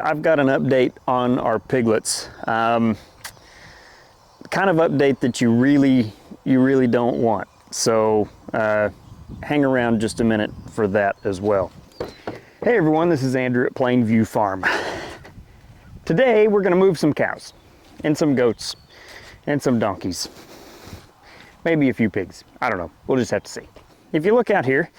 I've got an update on our piglets. Kind of update that you really don't want. So hang around just a minute for that as well. Hey everyone, this is Andrew at Plainview Farm. Today we're gonna move some cows and some goats and some donkeys. Maybe a few pigs, I don't know, we'll just have to see. If you look out here,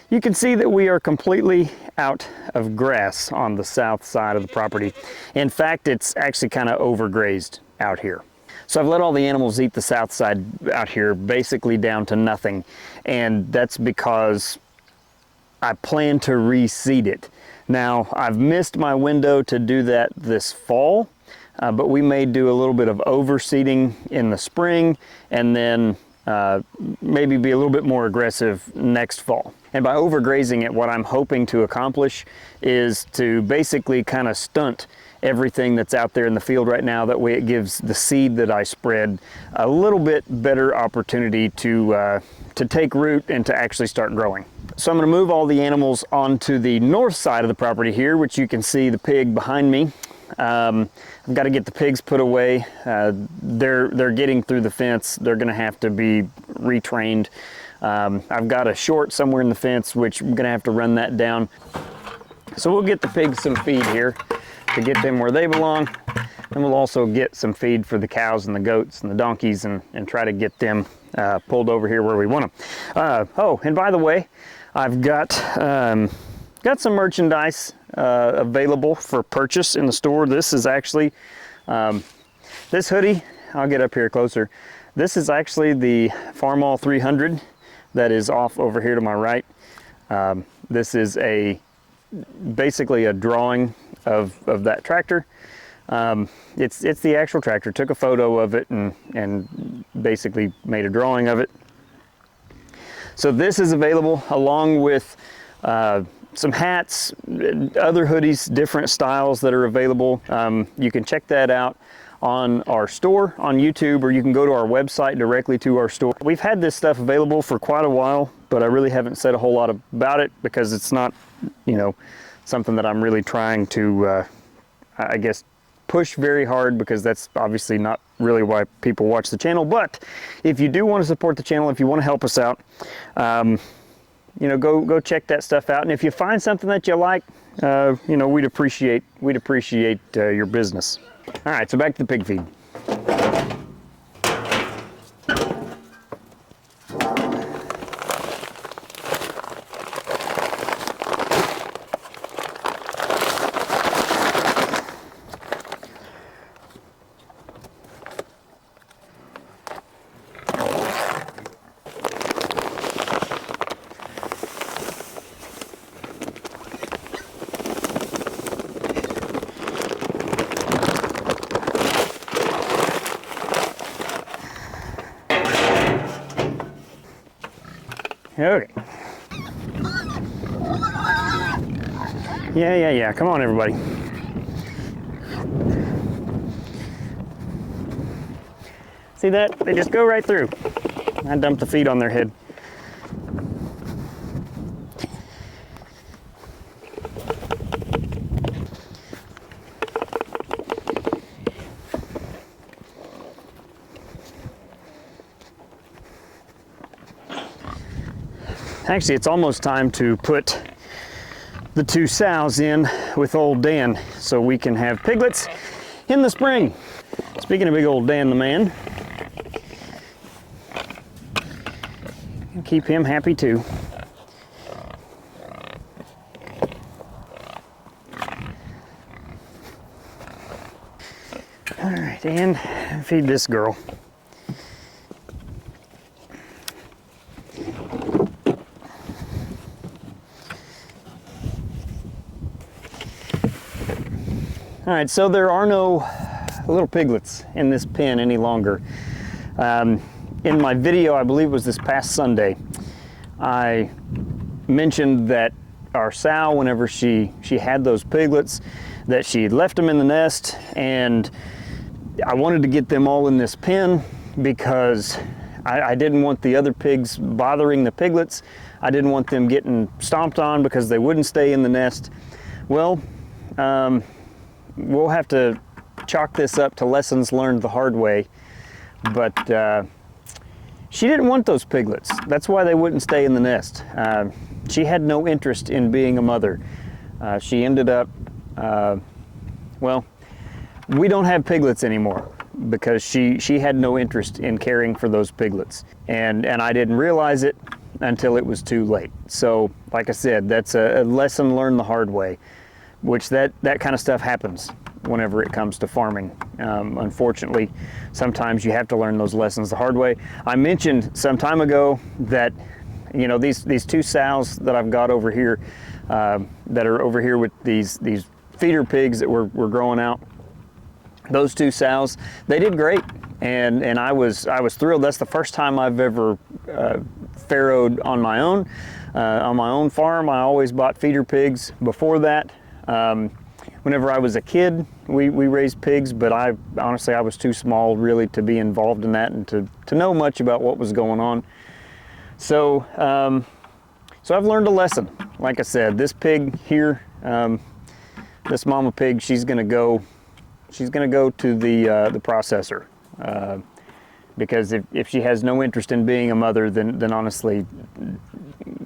you can see that we are completely out of grass on the south side of the property. In fact, it's actually kind of overgrazed out here. So I've let all the animals eat the south side out here basically down to nothing. And that's because I plan to reseed it. Now, I've missed my window to do that this fall, but we may do a little bit of overseeding in the spring and then maybe be a little bit more aggressive next fall. And by overgrazing it, what I'm hoping to accomplish is to basically kind of stunt everything that's out there in the field right now. That way it gives the seed that I spread a little bit better opportunity to take root and to actually start growing. So I'm going to move all the animals onto the north side of the property here, which you can see the pig behind me. I've got to get the pigs put away. They're getting through the fence. They're going to have to be retrained. I've got a short somewhere in the fence, which I'm going to have to run that down. So we'll get the pigs some feed here to get them where they belong. And we'll also get some feed for the cows and the goats and the donkeys and try to get them pulled over here where we want them. Oh, and by the way, I've got some merchandise available for purchase in the store. This is actually, this hoodie, I'll get up here closer. This is actually the Farmall 300 that is off over here to my right. This is basically a drawing of that tractor. It's the actual tractor. Took a photo of it and basically made a drawing of it. So this is available along with some hats, other hoodies, different styles that are available. You can check that out on our store on YouTube, or you can go to our website directly to our store. We've had this stuff available for quite a while, but I really haven't said a whole lot about it because it's not, you know, something that I'm really trying to, I guess, push very hard, because that's obviously not really why people watch the channel. But if you do want to support the channel, if you want to help us out, you know, go check that stuff out. And if you find something that you like, you know, we'd appreciate your business. All right, so back to the pig feed. Okay. Yeah. Come on, everybody. See that? They just go right through. I dumped the feed on their head. Actually, it's almost time to put the two sows in with old Dan so we can have piglets in the spring. Speaking of big old Dan the man, keep him happy too. All right, Dan, feed this girl. All right, so there are no little piglets in this pen any longer. In my video, I believe it was this past Sunday, I mentioned that our sow, whenever she had those piglets, that she left them in the nest, and I wanted to get them all in this pen because I didn't want the other pigs bothering the piglets. I didn't want them getting stomped on because they wouldn't stay in the nest. Well, we'll have to chalk this up to lessons learned the hard way. But she didn't want those piglets. That's why they wouldn't stay in the nest. She had no interest in being a mother. She ended up, well, we don't have piglets anymore because she had no interest in caring for those piglets. And I didn't realize it until it was too late. So, like I said, that's a lesson learned the hard way, which that kind of stuff happens whenever it comes to farming. Unfortunately, sometimes you have to learn those lessons the hard way. I mentioned some time ago that, you know, these two sows that I've got over here, that are over here with these feeder pigs that we're growing out. Those two sows, they did great, and I was thrilled. That's the first time I've ever farrowed on my own farm. I always bought feeder pigs before that. Whenever I was a kid, we raised pigs, but honestly I was too small really to be involved in that and to know much about what was going on. So so I've learned a lesson. Like I said, this pig here, this mama pig, she's gonna go to the processor, because if she has no interest in being a mother, then honestly,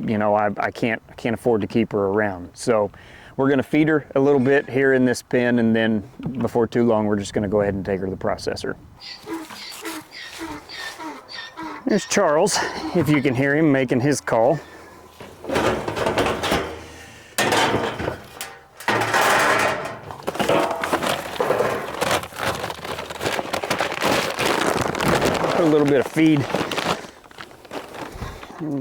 you know, I can't afford to keep her around. So we're gonna feed her a little bit here in this pen, and then before too long, we're just gonna go ahead and take her to the processor. There's Charles, if you can hear him making his call. Put a little bit of feed.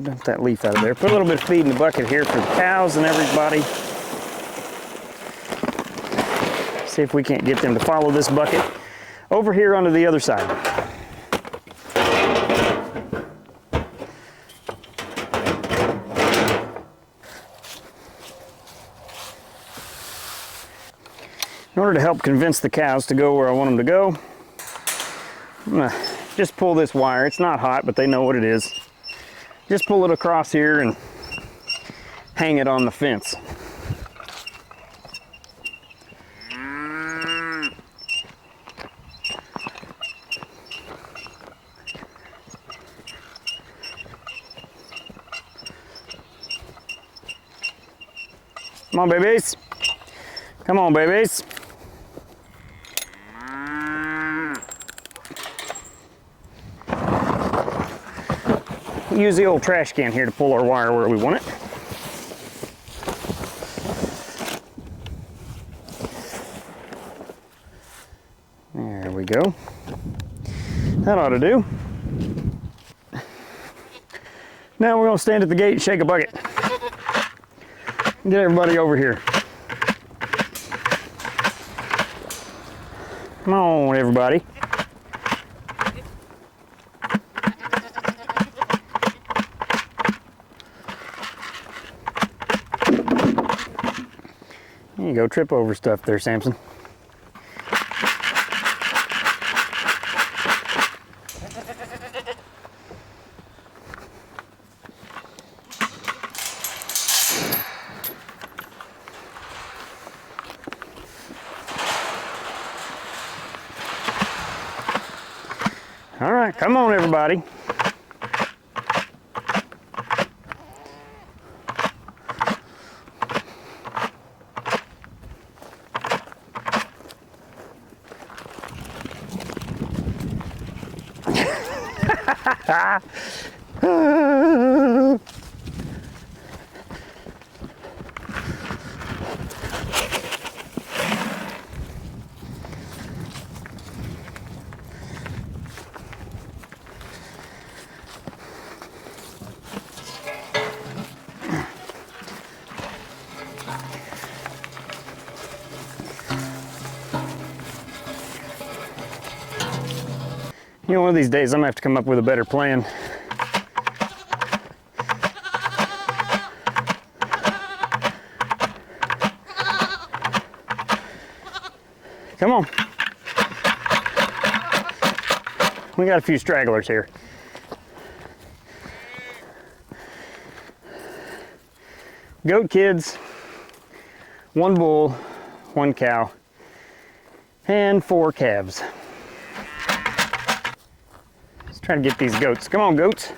Dump that leaf out of there. Put a little bit of feed in the bucket here for the cows and everybody. See if we can't get them to follow this bucket over here onto the other side. In order to help convince the cows to go where I want them to go, I'm gonna just pull this wire. It's not hot, but they know what it is. Just pull it across here and hang it on the fence. Come on, babies. Come on, babies. Use the old trash can here to pull our wire where we want it. There we go. That ought to do. Now we're going to stand at the gate and shake a bucket. Get everybody over here. Come on, everybody. There you go, trip over stuff there, Samson. All right, come on, everybody. You know, one of these days I'm gonna have to come up with a better plan. Come on. We got a few stragglers here. Goat kids, one bull, one cow, and 4 calves. Let's try to get these goats. Come on, goats.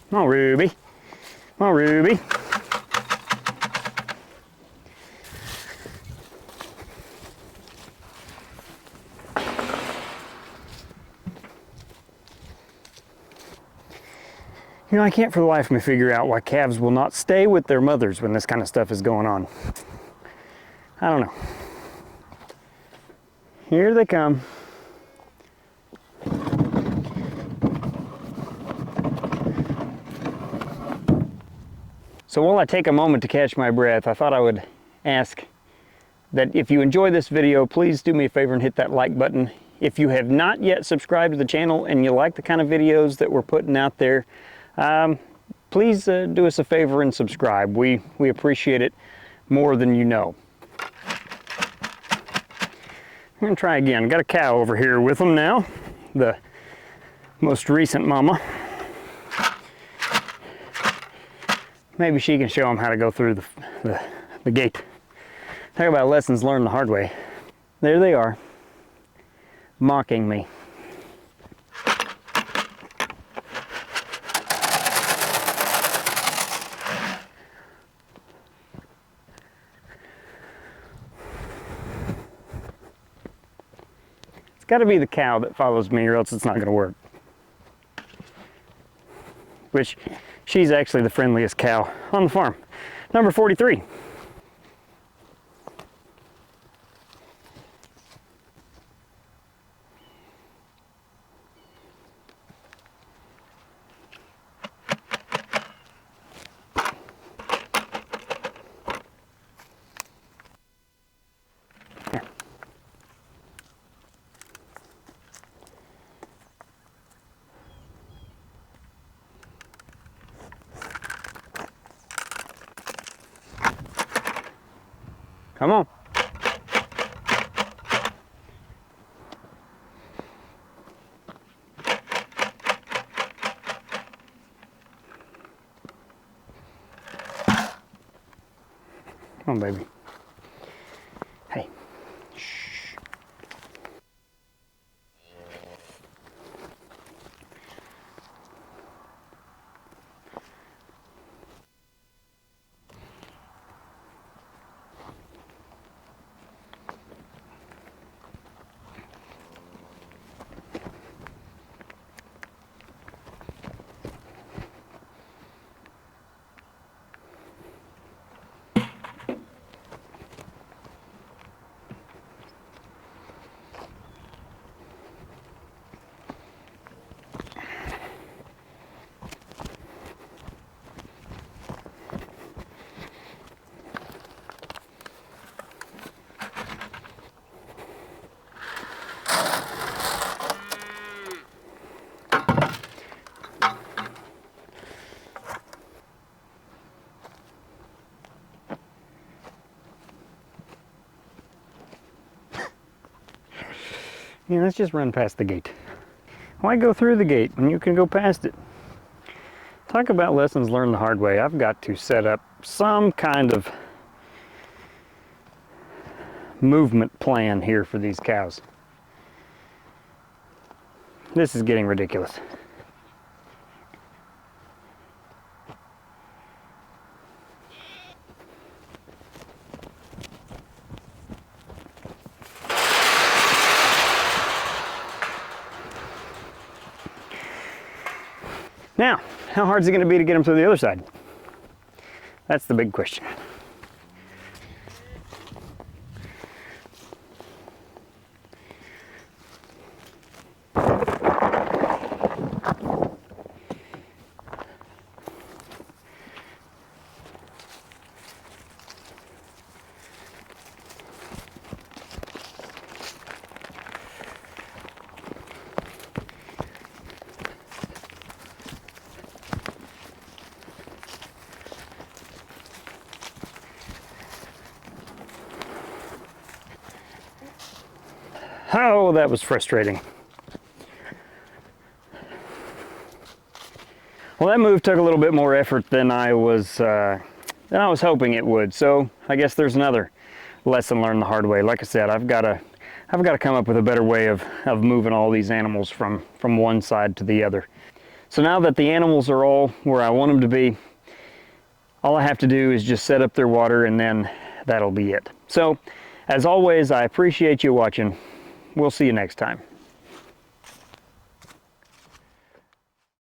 Come on, Ruby. Come on, Ruby. You know, I can't for the life of me figure out why calves will not stay with their mothers when this kind of stuff is going on. I don't know. Here they come. So while I take a moment to catch my breath, I thought I would ask that if you enjoy this video, please do me a favor and hit that like button. If you have not yet subscribed to the channel and you like the kind of videos that we're putting out there, please do us a favor and subscribe. We appreciate it more than you know. I'm gonna try again. Got a cow over here with them now, the most recent mama. Maybe she can show them how to go through the gate. Talk about lessons learned the hard way. There they are, mocking me. It's got to be the cow that follows me or else it's not going to work. Which, she's actually the friendliest cow on the farm. Number 43. Here. Come on. Come on, baby. Hey. Shh. Yeah, let's just run past the gate. Why go through the gate when you can go past it? Talk about lessons learned the hard way. I've got to set up some kind of movement plan here for these cows. This is getting ridiculous. Now, how hard is it going to be to get them to the other side? That's the big question. Oh, that was frustrating. Well, that move took a little bit more effort than I was hoping it would. So I guess there's another lesson learned the hard way. Like I said, I've got to come up with a better way of moving all these animals from one side to the other. So now that the animals are all where I want them to be, all I have to do is just set up their water, and then that'll be it. So, as always, I appreciate you watching. We'll see you next time.